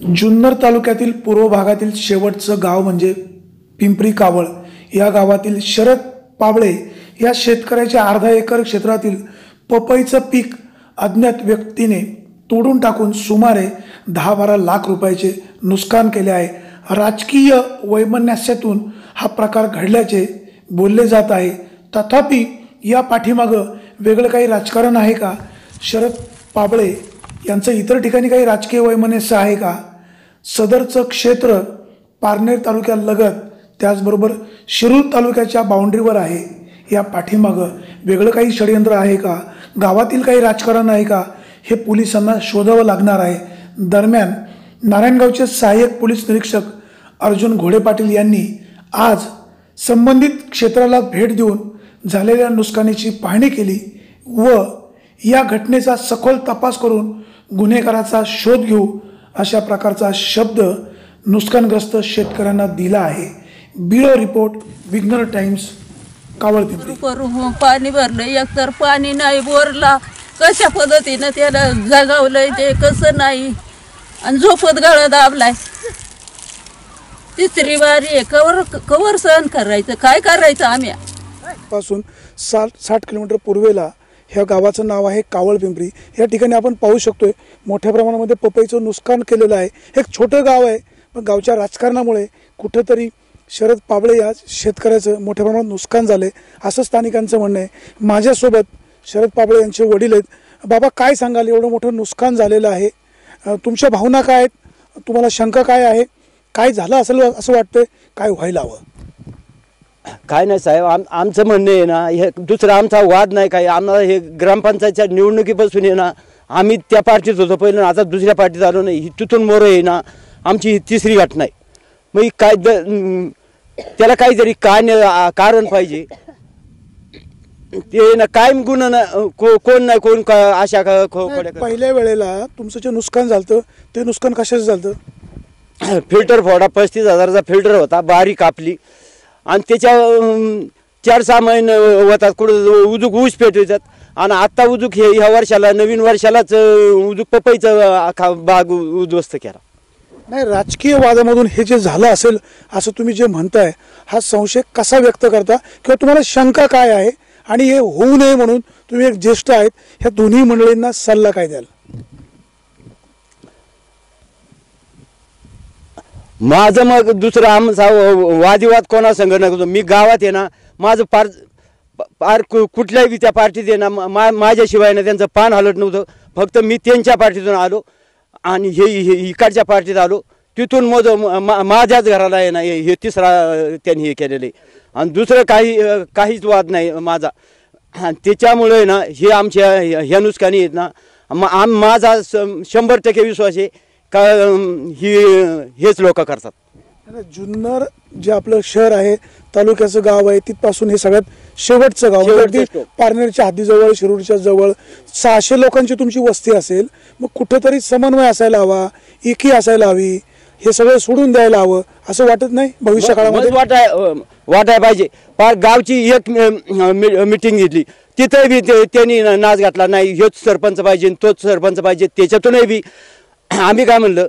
जुन्नर तालुक्यातील पूर्व भागातील शेवटचं गाव म्हणजे पिंपरी कावळ या गावातील शरद पाबळे या शेतकऱ्याच्या अर्धा एकर क्षेत्रातील पपईचं पीक अज्ञात व्यक्तीने तोडून टाकून सुमारे 10-12 लाख रुपयाचे नुकसान केले आहे। राजकीय वैमनस्यातून हा प्रकार घडल्याचे बोलले जात आहे। तथापि या पाठीमागं वेगळं काही राजकारण आहे का? शरद पाबळे यांचं इतर ठिकाणी काही राजकीय वैमनस्य आहे का? सदरचं क्षेत्र पारनेर तालुक्यालगत त्याचबरोबर शिरूर तालुक्याच्या बाउंड्रीवर आहे। या पाठीमागं वेगळं काही षडयंत्र आहे का? गावातील काही राजकारण आहे का? हे पोलिसांना शोधावं लागणार आहे। दरम्यान नारायणगावचे सहाय्यक पोलीस निरीक्षक अर्जुन घोडे पाटील यांनी आज संबंधित क्षेत्राला भेट देऊन झालेल्या नुकसानीची पाहणी केली व या घटनेचा सखोल तपास करून गुन्हेगाराचा शोध घेऊ अशा प्रकारचा शब्द नुकसानग्रस्त शेतकऱ्यांना दिला आहे। ब्युरो रिपोर्ट विघ्नर टाइम्स कावळ पिंपरी। पाणी भरलं एकतर पाणी नाही बोरला कशा पद्धतीने त्याला जगावलंय ते कसं नाही आणि झोपत गळा दाबलाय। तिसरी बारी कवर सहन करायचं काय करायचं आम्ही पासून 60 किलोमीटर पूर्वेला ह्या गावाचं नाव आहे कावळ पिंपरी। या ठिकाणी आपण पाहू शकतोय मोठ्या प्रमाणामध्ये पपईचं नुकसान केलेलं आहे। एक छोटं गाव आहे पण गावच्या राजकारणामुळे कुठेतरी शरद पाबळे या शेतकऱ्याचं मोठ्या प्रमाणात नुकसान झाले असं स्थानिकांचं म्हणणं आहे। माझ्यासोबत शरद पाबळे यांचे वडील आहेत। बाबा काय सांगाल, एवढं मोठं नुकसान झालेलं आहे, तुमच्या भावना काय आहेत? तुम्हाला शंका काय आहे? काय झालं असेल असं वाटतंय? काय व्हायला हवं? काय नाही साहेब, आमचं म्हणणं आहे ना, हे दुसरा आमचा वाद नाही काय। आम्हाला हे ग्रामपंचायतच्या निवडणुकीपासून आहे ना, आम्ही त्या पार्टीत होतो पहिलं, आता दुसऱ्या पार्टीत आलो नाही। ही तिथून मोर आहे ना, आमची ही तिसरी घटना आहे। मग काय त्याला काहीतरी कारण पाहिजे ते ना, काय गुन्हा ना कोण नाही कोण अशा पहिल्या वेळेला तुमचं जे नुकसान झालं ते नुकसान कशाचं झालं? फिल्टर फोडा 35,000चा फिल्टर होता, बारी कापली आणि त्याच्या 4-6 महिने होतात कुठं उजूक ऊस पेटवतात आणि आत्ता उजूक हे ह्या वर्षाला नवीन वर्षालाच उजूक पपईचं बाग उद्ध्वस्त केला। नाही, राजकीय वादामधून हे जे झालं असेल असं तुम्ही जे म्हणताय, हा संशय कसा व्यक्त करता किंवा तुम्हाला शंका काय आहे आणि हे होऊ नये म्हणून तुम्ही एक ज्येष्ठ आहेत, ह्या दोन्ही मंडळींना सल्ला काय द्याल? माझं मग दुसरं आमचा वादिवाद कोणा संग नव्हतं। मी गावात आहे ना, माझं पार कुठल्याही त्या पार्टीत आहे ना, माझ्याशिवाय ना त्यांचं पान हलत नव्हतं। फक्त मी त्यांच्या पार्टीतून आलो आणि हे इकडच्या पार्टीत आलो, तिथून माझ्याच घराला आहे ना हे तिसरा त्यांनी हे केलेलं आहे आणि दुसरं काहीच वाद नाही माझा। त्याच्यामुळे ना हे आमच्या ह्या नुकसानी आहेत ना, माझा 100% विश्वास आहे का हेच लोक करतात। जुन्नर जे आपलं शहर आहे, तालुक्याचं गाव आहे, तिथपासून हे सगळ्यात शेवटचं गाव, अगदी पारनेरच्या हद्दीजवळ, शिरूरच्या जवळ 600 लोकांची तुमची वस्ती असेल। मग कुठेतरी समन्वय असायला हवा, एकी असायला हवी, हे सगळं सोडून द्यायला हवं असं वाटत नाही? भविष्य काळामध्ये वाटाय पाहिजे। पार गावची एक मीटिंग घेतली, तिथे बी त्यांनी नाच घातला नाही, हेच सरपंच पाहिजे तोच सरपंच पाहिजे। त्याच्यातूनही बी आम्ही काय म्हणलं,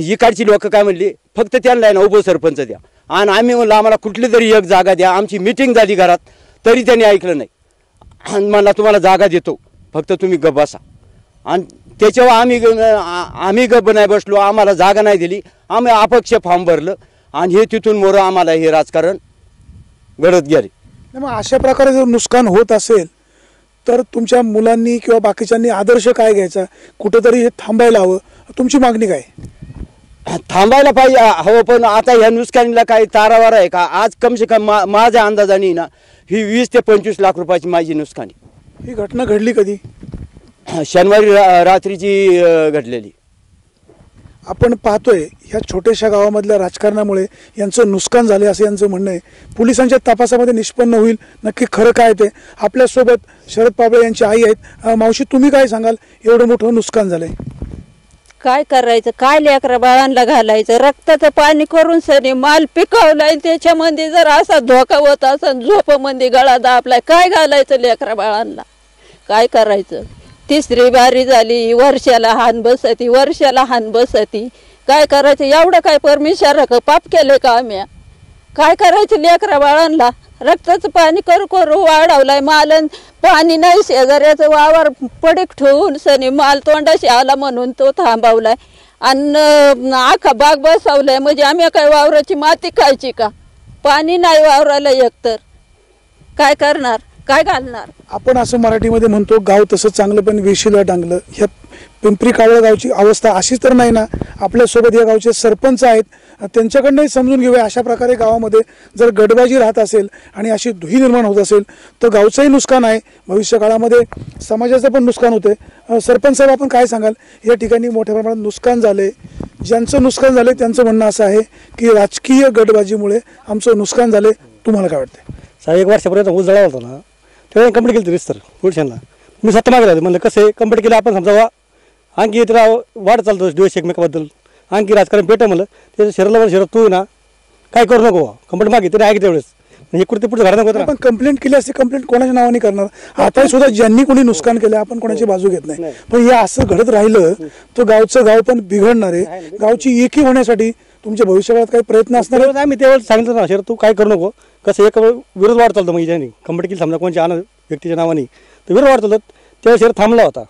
इकडची लोक काय म्हणली, फक्त त्यांना ना उपसरपंच द्या आणि आम्ही म्हणलं आम्हाला कुठली तरी एक जागा द्या। आमची मीटिंग झाली घरात तरी त्यांनी ऐकलं नाही आणि मला तुम्हाला जागा देतो, फक्त तुम्ही गप्प बसा। आणि त्याच्यावर आम्ही गप्प नाही बसलो, आम्हाला जागा नाही दिली, आम्ही अपक्ष फॉर्म भरलं आणि हे तिथून मोर आम्हाला हे राजकारण घडत गेले। मग अशा प्रकारे जर नुकसान होत असेल तर तुमच्या मुलांनी किंवा बाकीच्यांनी आदर्श काय घ्यायचा? कुठेतरी हे थांबायला हवं, तुमची मागणी काय? थांबायला पाहिजे हवं, पण आता ह्या नुकसानीला काही तारावार आहे का? आज कम से कम माझ्या अंदाजाने ना ही 20 ते 25 लाख रुपयाची माझी नुकसानी। ही घटना घडली कधी? शनिवारी रात्रीची घडलेली। आपण पाहतोय ह्या छोट्याशा गावामधल्या राजकारणामुळे यांचं नुकसान झाले असं यांचं म्हणणं आहे। पोलिसांच्या तपासामध्ये निष्पन्न होईल नक्की खरं काय ते। आपल्यासोबत शरद पाबळे यांची आई आहेत। मावशी, तुम्ही काय सांगाल, एवढं मोठं नुकसान झालंय? काय करायचं, काय लेकरा बाळांना घालायचं? रक्ताचं पाणी करून सनी माल पिकवलाय, त्याच्यामध्ये जर असा धोका होत असेल, झोपामध्ये गळा दाबलाय, काय घालायचं लेकरा बाळांना? काय करायचं? तिसरी बारी झाली, वर्षाला हान बसती, वर्षाला हान बसती. काय करायचं? एवढं काय परमेश्वर पाप केलं का आम्ही? काय करायचं? लेकरा बाळांना रक्ताचं पाणी करू करू वाढवलाय मालन. पाणी नाही, शेजाऱ्याचं वावर पडीक ठेवून सनी माल तोंडाशी आला म्हणून तो थांबवलाय आणि आखा बाग बसवलाय. म्हणजे आम्ही काय वावराची माती खायची का? पाणी नाही वावराला एकतर काय करणार, काय घालणार? आपण असं मराठीमध्ये म्हणतो गाव तसं चांगलं पण वेशीला टांगलं. ह्या पिंपरी कावळ गावची अवस्था अशीच तर नाही ना? आपल्यासोबत या गावचे सरपंच आहेत, त्यांच्याकडनंही समजून घेऊया. अशा प्रकारे गावामध्ये जर गटबाजी राहत असेल आणि अशी धुई निर्माण होत असेल तर गावचंही नुकसान आहे, भविष्य काळामध्ये समाजाचं पण नुकसान होते. सरपंच साहेब, आपण काय सांगाल? या ठिकाणी मोठ्या प्रमाणात नुकसान झाले. ज्यांचं नुकसान झाले त्यांचं म्हणणं असं आहे की राजकीय गटबाजीमुळे आमचं नुकसान झाले. तुम्हाला काय वाटतं? साहेब, 1 वर्षापर्यंत ऊस जळाला होता ना, तेव्हा कंप्लीट केली तरीच तर पुरुषांना मी स्वतः मागे म्हणलं कसं आहे कंप्लीट केलं आपण समजावा. आणखी त्याला वाढ चालतो दिवस एकमेकाबद्दल, आणखी राजकारण पेट म्हणलं त्याचं शरीराला शरीर तू ना काय करू नको कंप्लेंट मागे तरी ऐकते त्यावेळेस हे कुठे पुढे घडा नको. आपण कंप्लेंट केली असते, कंप्लेंट कोणाच्या नावाने करणार? आता सुद्धा ज्यांनी कोणी नुकसान केलं आपण कोणाची बाजू घेत नाही, पण हे असं घडत राहिलं तर गावचं गाव पण बिघडणार आहे. गावची एकी होण्यासाठी तुमच्या भविष्यकाळात काही प्रयत्न असणार आहे? आम्ही त्यावेळेस सांगितलं ना शरीर तू काय करू नको. कसं एक विरोध वाढ चालतो मग ज्यांनी कंप्लेंट केली समजा कोणच्या व्यक्तीच्या नावाने तर विरोध वाढ चालत त्यावेळेस शरीर थांबला होता.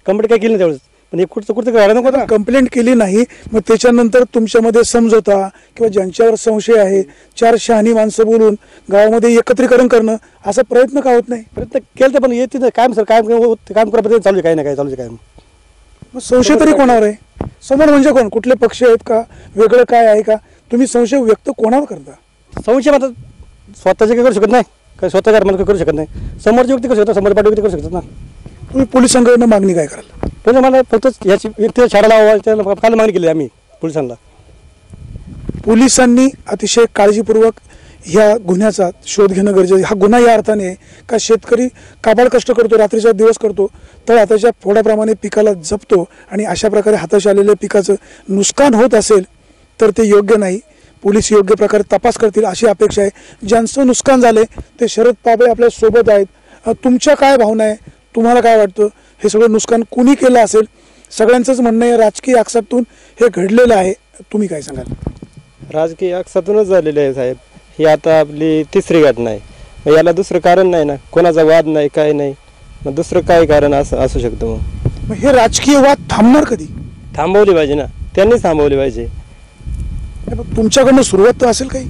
कंप्लेंट काय केली नाही त्यावेळेस, पण एक कुठचं घडा नको ना. कंप्लेंट केली नाही मग त्याच्यानंतर तुमच्यामध्ये समजोता किंवा ज्यांच्यावर संशय आहे 4 शहाणी माणसं बोलून गावामध्ये एकत्रीकरण करणं असा प्रयत्न का होत नाही? प्रयत्न केलं तर पण येते ना कायम सर काम करा चालू आहे काही ना काय चालू आहे काय. मग संशय तरी कोणावर आहे? समोर म्हणजे कोण? कुठले पक्ष आहेत का? वेगळं काय आहे का? तुम्ही संशय व्यक्त कोणावर करता? संशय मात्र स्वतःचे काही करू शकत नाही, काय स्वतःच्या मला करू शकत नाही. समोरची व्यक्ती करू शकतात, समोर पाठी व्यक्ती करू शकतात ना. तुम्ही पोलिसांकडनं मागणी काय कराल? पण मला फक्त याची व्यक्तीला छाडा लावा त्याला काल मागणी केली आम्ही पोलिसांना. पोलिसांनी अतिशय काळजीपूर्वक ह्या गुन्ह्याचा शोध घेणं गरजेचं. हा गुन्हा या अर्थाने का शेतकरी काबाड कष्ट करतो, रात्रीचा दिवस करतो, तर हाताच्या फोडाप्रमाणे पिकाला जपतो आणि अशा प्रकारे हाताशी आलेल्या पिकाचं नुकसान होत असेल तर ते योग्य नाही. पोलीस योग्य प्रकारे तपास करतील अशी अपेक्षा आहे. ज्यांचं नुकसान झाले ते शरद पाबळे आपल्या सोबत आहेत. तुमच्या काय भावना आहे? तुम्हाला काय वाटतं? हे सगळं नुकसान कुणी केलं असेल? सगळ्यांचंच म्हणणं आहे राजकीय आक्षेपातून हे घडलेलं आहे. तुम्ही काय सांगाल? राजकीय आक्षेपातूनच झालेलं आहे साहेब. ही आता आपली 3री घटना आहे. याला दुसरं कारण नाही ना, कोणाचा वाद नाही काय नाही, मग दुसरं काय कारण असू शकतं? मग हे राजकीय वाद थांबणार कधी? थांबवली पाहिजे ना, त्यांनीच थांबवली पाहिजे. तुमच्याकडनं सुरुवात तर असेल काही?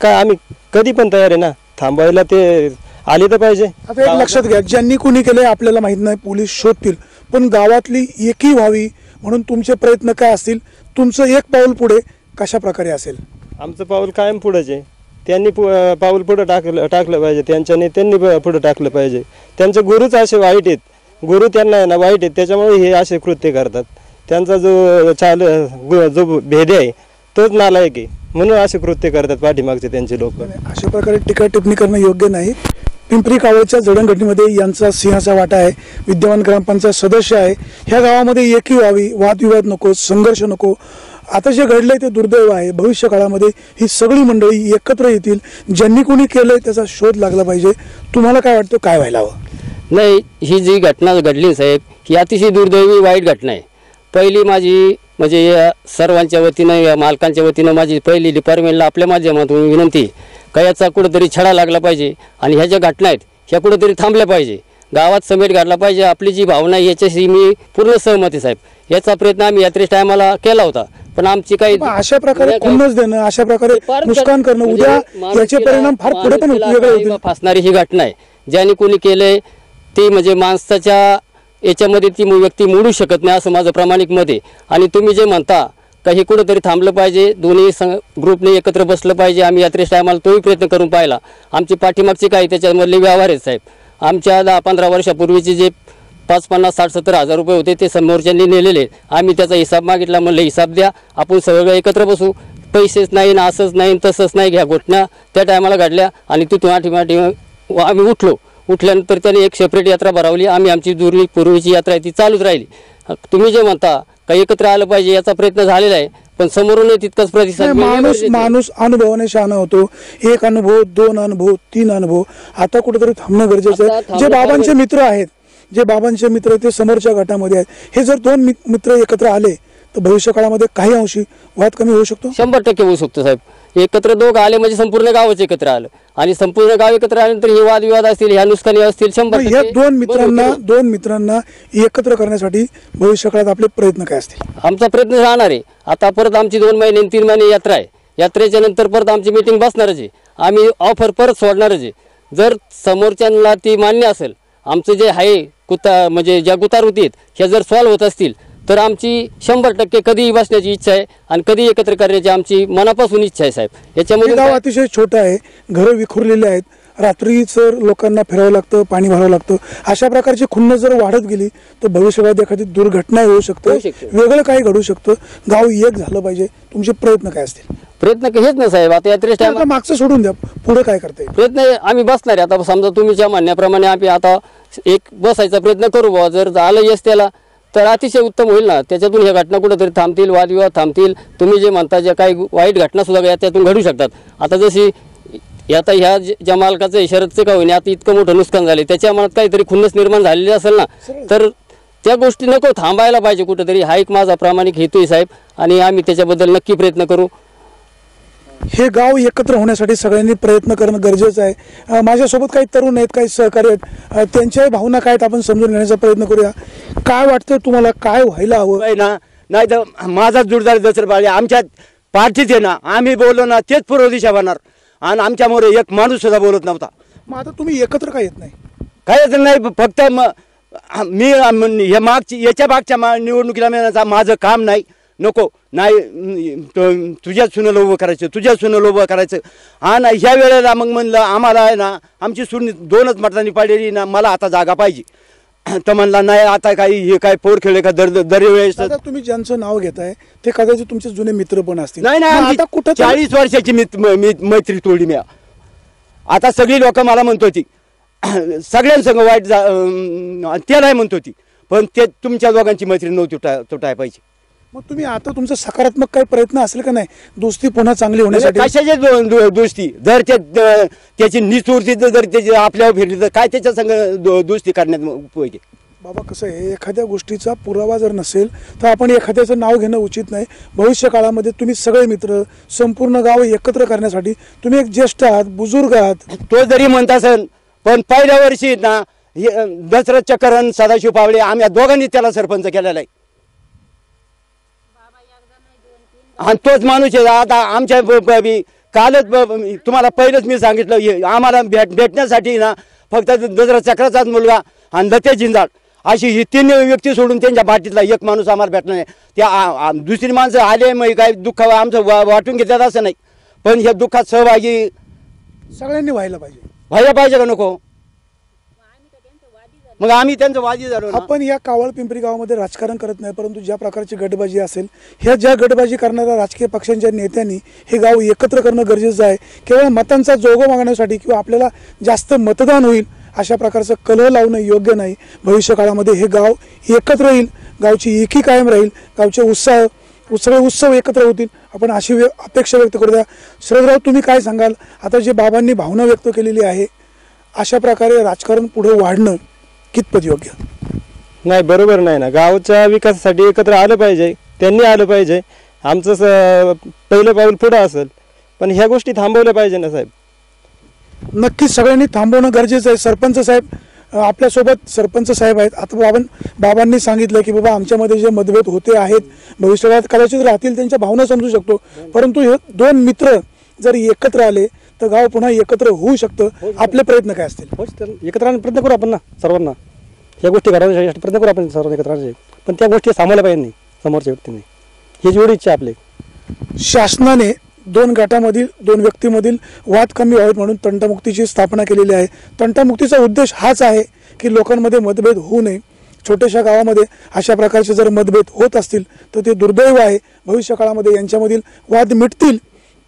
काय आम्ही कधी पण तयार आहे ना थांबवायला, ते आले तर पाहिजे. आता एक लक्षात घ्या, ज्यांनी कोणी केलंय आपल्याला माहित नाही, पोलीस शोधतील, पण गावातली एकी व्हावी म्हणून तुमचे प्रयत्न काय असतील? तुमचं एक पाऊल पुढे कशा प्रकारे असेल? आमचं पाऊल कायम पुढेच आहे. त्यांनी पाऊल पुढे टाकलं पाहिजे, त्यांच्या नेत्यांनी पुढे टाकलं पाहिजे. त्यांचे गुरुच असे वाईट आहेत, गुरु त्यांना आहे ना वाईट आहेत, त्याच्यामुळे हे असे कृत्य करतात. त्यांचा जो भेद आहे तोच नालायक आहे, म्हणून असे कृत्य करतात पाठीमागचे त्यांचे लोक. अशा प्रकारे टीका टिप्पणी करणं योग्य नाही. पिंपरी कावळच्या जडणघडणीमध्ये यांचा सिंहाचा वाटा आहे. विद्यमान ग्रामपंचायत सदस्य आहे. ह्या गावामध्ये एकी व्हावी, वादविवाद नको, संघर्ष नको. आता जे घडलंय ते दुर्दैव आहे. भविष्य काळामध्ये ही सगळी मंडळी एकत्र येतील. ज्यांनी कोणी केलंय त्याचा शोध लागला पाहिजे. तुम्हाला काय वाटतं, काय व्हायला हवं? नाही, ही जी घटना घडली साहेब ही अतिशय दुर्दैवी वाईट घटना आहे. पहिली माझी म्हणजे या सर्वांच्या वतीनं, या मालकांच्या वतीनं माझी पहिली डिपार्टमेंटला आपल्या माध्यमातून विनंती का याचा कुठंतरी छडा लागला पाहिजे आणि ह्या ज्या घटना आहेत ह्या कुठंतरी थांबल्या पाहिजे. गावात समेट घातला पाहिजे. आपली जी भावना आहे याच्याशी मी पूर्ण सहमती साहेब. याचा प्रयत्न आम्ही यात्रेच्या टायमाला केला होता, पण आमची काही अशा प्रकारे खुन्नस देणं, अशा प्रकारे नुकसान करणं, उद्या याचे परिणाम फार पुढे पण वेगळे होतील. फासणारी ही घटना आहे. ज्याने कोणी केलंय ती म्हणजे माणसाच्या याच्यामध्ये ती व्यक्ती मोडू शकत नाही असं माझं प्रामाणिक मत आहे. आणि तुम्ही जे म्हणता का हे कुठंतरी थांबलं पाहिजे, दोन्ही ग्रुपने एकत्र बसलं पाहिजे. आम्ही यात्रेच्या टायमाला तोही प्रयत्न करून पाहिला. आमची पाठीमागचे काही त्याच्यामधले व्यवहार आहेत साहेब. आमच्या 10-15 वर्षापूर्वीचे जे 5, 50, 60, 70 हजार रुपये होते ते समोरच्यांनी नेलेले. आम्ही त्याचा हिसाब मागितला, म्हणलं हिसाब द्या, आपण सगळं एकत्र बसू. पैसेच नाही ना, असंच नाही तसंच नाही. घ्या घटना त्या टायमाला घडल्या आणि तिथून आठीमाठी आम्ही उठल्यानंतर त्याने एक सेपरेट यात्रा भरवली. आम्ही आमची पूर्वीची यात्रा आहे ती चालूच राहिली. तुम्ही जे म्हणता का एकत्र आलं पाहिजे याचा प्रयत्न झालेला आहे, पण समोरून तितकाच प्रतिसाद. माणूस अनुभवाने शहाणा होतो. 1 अनुभव, 2 अनुभव, 3 अनुभव. आता कुठेतरी थांबणं गरजेचं आहे. जे बाबांचे मित्र आहेत, जे बाबांचे मित्र ते समोरच्या गटामध्ये आहेत, हे जर दोन मित्र एकत्र आले तर भविष्य काळामध्ये काही अंशी वाद कमी होऊ शकतो? 100% होऊ शकतो साहेब. एकत्र दोघं आले म्हणजे संपूर्ण गावच एकत्र आलं आणि संपूर्ण गाव एकत्र आल्यानंतर हे वादविवाद असतील, ह्या नुकसानी असतील, 100%. या दोन मित्रांना एकत्र करण्यासाठी भविष्य काळात आपले प्रयत्न काय असतील? आमचा प्रयत्न राहणार आहे. आता परत आमची 2 महिने 3 महिने यात्रा आहे. यात्रेच्या नंतर परत आमची मीटिंग बसणारच आहे. आम्ही ऑफर परत सोडणारच आहे. जर समोरच्यांना ती मान्य असेल, आमचं जे आहे म्हणजे ज्या गुतारुती आहेत ह्या जर सॉल्व्ह होत असतील तर आमची 100% कधीही बसण्याची इच्छा आहे आणि कधी एकत्र करण्याची आमची मनापासून इच्छा आहे साहेब. याच्यामध्ये गाव अतिशय छोटं आहे, घरं विखुरलेली आहेत, रात्रीच लोकांना फिरावं लागतं, पाणी भरावं लागतं. अशा प्रकारची खुन्नस जर वाढत गेली तर भविष्यात एखादी दुर्घटना होऊ शकते, वेगळं काही घडू शकतं. गाव एक झालं पाहिजे. तुमचे प्रयत्न काय असतील? प्रयत्न हेच ना साहेब. आता यात्रेच्या टाइम मागचं सोडून द्या, पुढे काय करता येईल? प्रयत्न आम्ही बसणार आहे. आता समजा तुम्हीच्या म्हणण्याप्रमाणे आम्ही आता एक बसायचा प्रयत्न करू बुवा. जर आलं यश त्याला तर अतिशय उत्तम होईल ना. त्याच्यातून ह्या घटना कुठेतरी थांबतील, वादविवाद थांबतील. तुम्ही जे म्हणता ज्या काही वाईट घटना सुद्धा त्यातून घडू शकतात. आता जशी आता ह्या ज्या मालकाचं शरदचं का होईना आता इतकं मोठं नुकसान झाले, त्याच्या मनात काहीतरी खुन्नस निर्माण झालेली असेल ना, तर त्या गोष्टी नको थांबायला पाहिजे कुठेतरी. हा एक माझा प्रामाणिक हेतू आहे साहेब आणि आम्ही त्याच्याबद्दल नक्की प्रयत्न करू. हे गाव एकत्र होण्यासाठी सगळ्यांनी प्रयत्न करणं गरजेचं आहे. माझ्यासोबत काही तरुण आहेत, काही सहकारी आहेत, त्यांच्याही भावना काय आहेत आपण समजून घेण्याचा प्रयत्न करूया. काय वाटतं तुम्हाला, काय व्हायला हवं? नाही तर माझा जोडदार दसर पाळी आमच्या पार्टीत आहे ना, आम्ही बोललो ना तेच पूर्व दिशा बनणार आणि आमच्यामुळे एक माणूस सुद्धा बोलत नव्हता. मग आता तुम्ही एकत्र काय येत नाही? काय येत नाही, फक्त मी हे याच्या मागच्या निवडणुकीला माझं काम नाही, नको नाही, तुझ्याच सुनेला उभं करायचं, तुझ्याच सुनेला उभं करायचं. आणि ह्या वेळेला मग म्हणलं आम्हाला आहे ना, आमची सून 2च मतांनी पाडलेली ना, मला आता जागा पाहिजे. तर म्हणला नाही आता काही हे काय पोर खेळ का दरवेळेस. तुम्ही ज्यांचं नाव घेताय ते कदाचित तुमचे जुने मित्र पण असतील. नाही आता कुठं 40 वर्षाची मैत्री तोडली मी. आता सगळी लोक मला म्हणत होती सगळ्यांसंग वाईट ते नाही म्हणत होती, पण ते तुमच्या दोघांची मैत्री नव्हती तुटाय पाहिजे. मग तुम्ही आता तुमचा सकारात्मक काही प्रयत्न असेल का नाही दोस्ती पुन्हा चांगली होण्यासाठी? कशाची दोस्ती? जर त्याची निचूरती जर त्याची आपल्यावर फिरली तर काय त्याच्या संग दोस्ती करण्यात उपयोगी? बाबा कसं आहे, एखाद्या गोष्टीचा पुरावा जर नसेल तर आपण एखाद्याचं नाव घेणं उचित नाही. भविष्य काळामध्ये तुम्ही सगळे मित्र संपूर्ण गाव एकत्र करण्यासाठी तुम्ही एक ज्येष्ठ आहात, बुजुर्ग आहात. तो जरी म्हणता सर, पण पहिल्या वर्षी ना दशरथ चक्करण सदाशिव पावळे आम्ही दोघांनी त्याला सरपंच केलेला आहे आणि तोच माणूस आहे. आता आमच्या कालच तुम्हाला पहिलंच मी सांगितलं, आम्हाला भेटण्यासाठी ना फक्त दशरथ चक्राचाच मुलगा आणि लते जिंजाळ अशी ही 3 व्यक्ती सोडून त्यांच्या पाठीतला एक माणूस आम्हाला भेटला नाही. त्या दुसरी माणसं आले मग काय दुःख आमचं वाटून घेतात असं नाही, पण ह्या दुःखात सहभागी सगळ्यांनी व्हायला पाहिजे का नको? मग आम्ही त्यांचं वादी झालो. आपण या कावळ पिंपरी गावामध्ये राजकारण करत नाही, परंतु ज्या प्रकारची गटबाजी असेल, ह्या ज्या गटबाजी करणाऱ्या राजकीय पक्षांच्या नेत्यांनी हे गाव एकत्र करणं गरजेचं आहे. केवळ मतांचा जोगो मागण्यासाठी किंवा आपल्याला जास्त मतदान होईल अशा प्रकारचं कलह लावणं योग्य नाही. भविष्य काळामध्ये हे गाव एकत्र येईल, गावची एकी कायम राहील, गावचे सगळे उत्सव एकत्र होतील. आपण अशी अपेक्षा व्यक्त करूया. शरदराव, तुम्ही काय सांगाल? आता जे बाबांनी भावना व्यक्त केलेली आहे, अशा प्रकारे राजकारण पुढे वाढणं कितपत योग्य? नाही, बरोबर नाही ना. गावच्या विकासासाठी एकत्र आलं पाहिजे, त्यांनी आलं पाहिजे. आमचं पहिलं पाऊल पुढं असेल, पण ह्या गोष्टी थांबवल्या पाहिजे ना साहेब. नक्कीच सगळ्यांनी थांबवणं गरजेचं आहे. सरपंच साहेब आपल्यासोबत सरपंच साहेब आहेत. आता बाबांनी सांगितलं की बाबा आमच्यामध्ये जे मतभेद होते आहेत भविष्यात कदाचित राहतील, त्यांच्या भावना समजू शकतो, परंतु हे 2 मित्र जर एकत्र आले तर गाव पुन्हा एकत्र होऊ शकतं. आपले प्रयत्न काय असतील? एकत्र राहण्याचा प्रयत्न करू आपण ना, सर्वांना या गोष्टी करण्यासाठी प्रयत्न करू आपण सर्वांना एकत्र राहण्याचे, पण त्या गोष्टी सांभाळल्या पाहिजे नाही समोरच्या व्यक्तीने. ही जेवढी इच्छा आपली. शासनाने 2 गटामधील 2 व्यक्तीमधील वाद कमी व्हावेत म्हणून तंटामुक्तीची स्थापना केलेली आहे. तंटामुक्तीचा उद्देश हाच आहे की लोकांमध्ये मतभेद होऊ नये. छोट्याशा गावामध्ये अशा प्रकारचे जर मतभेद होत असतील तर ते दुर्दैव आहे. भविष्य काळामध्ये यांच्यामधील वाद मिटतील.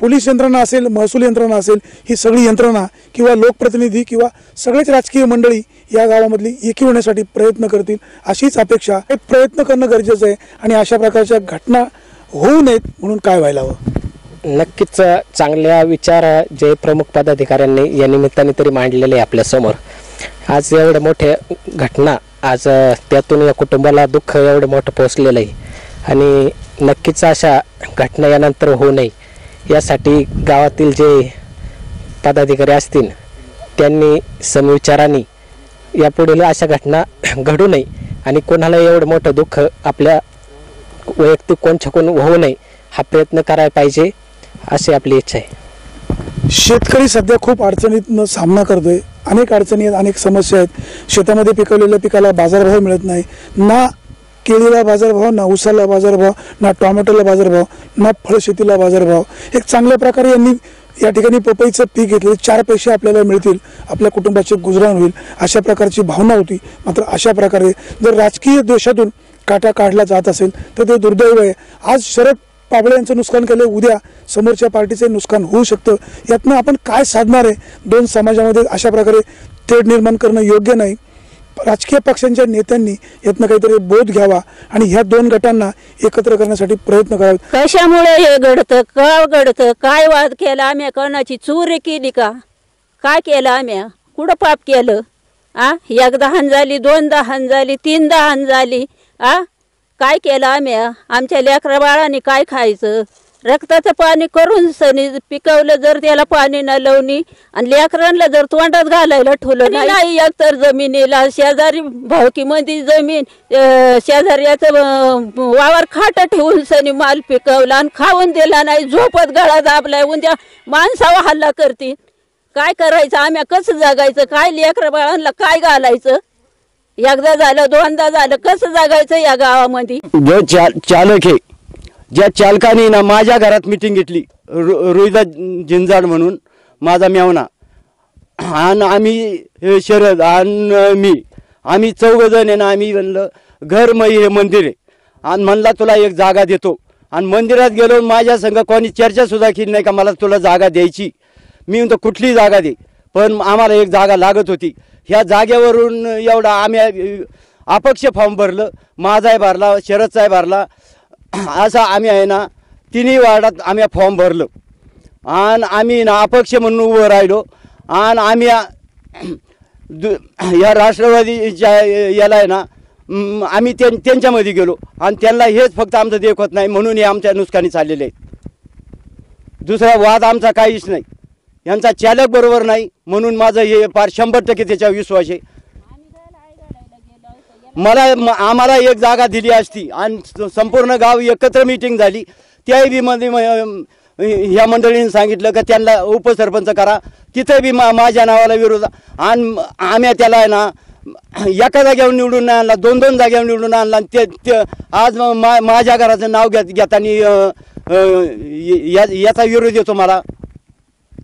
पोलीस यंत्रणा असेल, महसूल यंत्रणा असेल, ही सगळी यंत्रणा किंवा लोकप्रतिनिधी किंवा सगळेच राजकीय मंडळी या गावामधली एकी होण्यासाठी प्रयत्न करतील अशीच अपेक्षा. हे प्रयत्न करणं गरजेचं आहे आणि अशा प्रकारच्या घटना होऊ नयेत म्हणून काय व्हायला हवं? नक्कीच चांगल्या विचार जे प्रमुख पदाधिकाऱ्यांनी या निमित्ताने तरी मांडलेले आपल्यासमोर. आज एवढ्या मोठ्या घटना आज त्यातून या कुटुंबाला दुःख एवढं मोठं पोचलेलं आहे आणि नक्कीच अशा घटना यानंतर होऊ नये यासाठी गावातील जे पदाधिकारी असतील त्यांनी समविचाराने यापुढील अशा घटना घडू नये आणि कोणाला एवढं मोठं दुःख आपल्या वैयक्तिक कोणच्याकडून होऊ नये हा प्रयत्न करायला पाहिजे अशी आपली इच्छा आहे। शेतकरी सध्या खूप अडचणीतनं सामना करतोय, अनेक अडचणी आहेत, अनेक समस्या आहेत। शेतामध्ये पिकवलेल्या पिकाला बाजारभाव मिळत नाही, ना केळीला बाजारभाव, ना ऊसाला बाजारभाव, ना टोमॅटोला बाजारभाव, ना फळशेतीला बाजारभाव। एक चांगल्या प्रकारे यांनी या ठिकाणी पपईचं पीक घेतले, 4 पैसे आपल्याला मिळतील, आपल्या कुटुंबाचे गुजराण होईल अशा प्रकारची भावना होती। मात्र अशा प्रकारे जर राजकीय द्वेषातून काटा काढला जात असेल तर ते दुर्दैव आहे। आज शरद पाबळे यांचं नुकसान केलं, उद्या समोरच्या पार्टीचे नुकसान होऊ शकतं। यातनं आपण काय साधणार आहे? दोन समाजामध्ये अशा प्रकारे तेढ निर्माण करणं योग्य नाही। राजकीय पक्षांच्या नेत्यांनी यातनं काहीतरी बोध घ्यावा आणि ह्या दोन गटांना एकत्र करण्यासाठी प्रयत्न करावे। कशामुळे हे घडतं, का घडतं, काय वाद केला आम्ही, कोणाची चोरी केली का, काय केलं आम्ही, कुठं पाप केलं? एकदा हान झाली, 2दा हान झाली, 3दा हान झाली। काय केलं आम्ही? आमच्या लेकरा बाळांनी काय खायचं? रक्ताचं पाणी करून सनी पिकवलं, जर त्याला पाणी न लावणी आणि लेकरांना जर तोंडात घालायला ठेवलं नाही, एकतर जमिनीला शेजारी भावकीमध्ये जमीन शेजाऱ्याचं वावर खाट ठेवून सनी माल पिकवला आणि खाऊन दिला नाही, झोपत गळा दाबलाय, उद्या माणसावर हल्ला करतील। काय करायचं आम्ही? कसं जगायचं? काय लेकरा बाळांना काय घालायचं? एकदा झालं, 2दा झालं, कसं जगायचं या गावामध्ये? जो चालक आहे, ज्या चालकाने ना माझ्या घरात मीटिंग घेतली, रोहिदास जिंजाड म्हणून माझा मेवना आणि आम्ही शरद आणि आम्ही 4 जण आहे ना, आम्ही म्हणलं घरमय हे मंदिर आहे आणि म्हणला तुला एक जागा देतो आणि मंदिरात गेलो, माझ्या संग कोणी चर्चा सुद्धा केली नाही का मला तुला जागा द्यायची। मी म्हणतो कुठली जागा दे, पण आम्हाला एक जागा लागत होती। ह्या जागेवरून एवढा आम्ही अपक्ष फॉर्म भरलं, माझाही भरला, शरदचाही भरला, असं आम्ही आहे ना 3 वार्डात आम्ही फॉर्म भरलं आणि आम्ही ना अपक्ष म्हणून उभं राहिलो आणि आम्ही या राष्ट्रवादीच्या याला आहे ना आम्ही त्यांच्यामध्ये गेलो आणि त्यांना हेच फक्त आमचं देखत नाही म्हणून हे आमच्या नुकसानी चाललेले आहेत। दुसरा वाद आमचा काहीच नाही, यांचा चालक बरोबर नाही म्हणून माझं हे फार 100% त्याच्यावर विश्वास आहे। आम्हाला एक जागा दिली असती आणि संपूर्ण गाव एकत्र मीटिंग झाली, त्याही बी मध्ये ह्या मंडळींनी सांगितलं का त्यांना उपसरपंच करा, तिथे बी माझ्या नावाला विरोध आणि आम्ही त्याला आहे ना एका जागेवर निवडून नाही आणला, 2-2 जागेवर निवडून आणला। ते आज माझ्या घराचं नाव घेताना याचा विरोध येतो मला।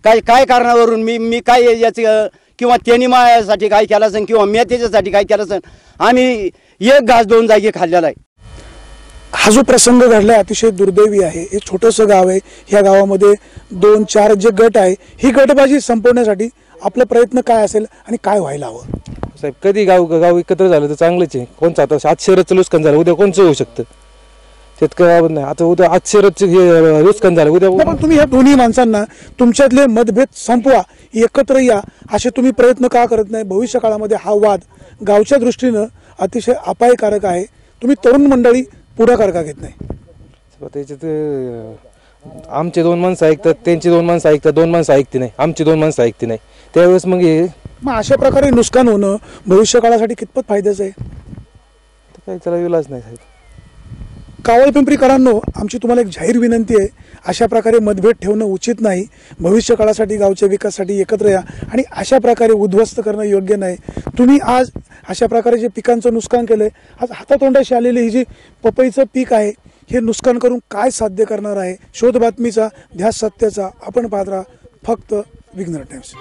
काय कारणावरून मी काय याचं किंवा त्यांनी माझ्यासाठी काय केलं असेल किंवा मी त्याच्यासाठी काय केलं असेल, आम्ही एक घास 2 जागी खाल्लेला आहे। हा जो प्रसंग घडला अतिशय दुर्दैवी आहे। हे छोटंसं गाव आहे, ह्या गावामध्ये 2-4 जे गट आहे, ही गटबाजी संपवण्यासाठी आपला प्रयत्न काय असेल आणि काय व्हायला हवं? साहेब कधी गाव एकत्र झालं तर चांगलंच आहे। कोणचं आता आज शरदचं नुकसान झालं, उद्या कोणचं होऊ शकतं? शेतकऱ्यावर नाही, आता उद्या आज शरदचं नुकसान झालं, उद्या पण तुम्ही ह्या दोन्ही माणसांना तुमच्यातले मतभेद संपवा, एकत्र या असे तुम्ही प्रयत्न का करत नाही? भविष्य काळामध्ये हा वाद गावच्या दृष्टीनं अतिशय अपायकारक आहे। तुम्ही तरुण मंडळी पुढाकार का घेत नाही? त्याच्यात आमचे 2 माणसं ऐकतात, त्यांची 2 माणसं ऐकतात, 2 माणसं ऐकते नाही, आमची 2 माणसं ऐकते नाही, त्यावेळेस मग अशा प्रकारे नुकसान होणं भविष्य काळासाठी कितपत फायद्याचं आहे? काही त्याला इलाज नाही साहेब। कावळ पिंपरीकरांनो, आमची तुम्हाला एक जाहीर विनंती आहे, अशा प्रकारे मतभेद ठेवणं उचित नाही। भविष्य काळासाठी गावच्या विकासासाठी एकत्र या आणि अशा प्रकारे उद्ध्वस्त करणं योग्य नाही। तुम्ही आज अशा प्रकारे जे पिकांचं नुकसान केलंय, आज हातातोंडाशी आलेली ही जी पपईचं पीक आहे, हे नुकसान करून काय साध्य करणार आहे? शोध बातमीचा, ध्यास सत्याचा, आपण पाहत राहा फक्त विघ्नर टाइम्स।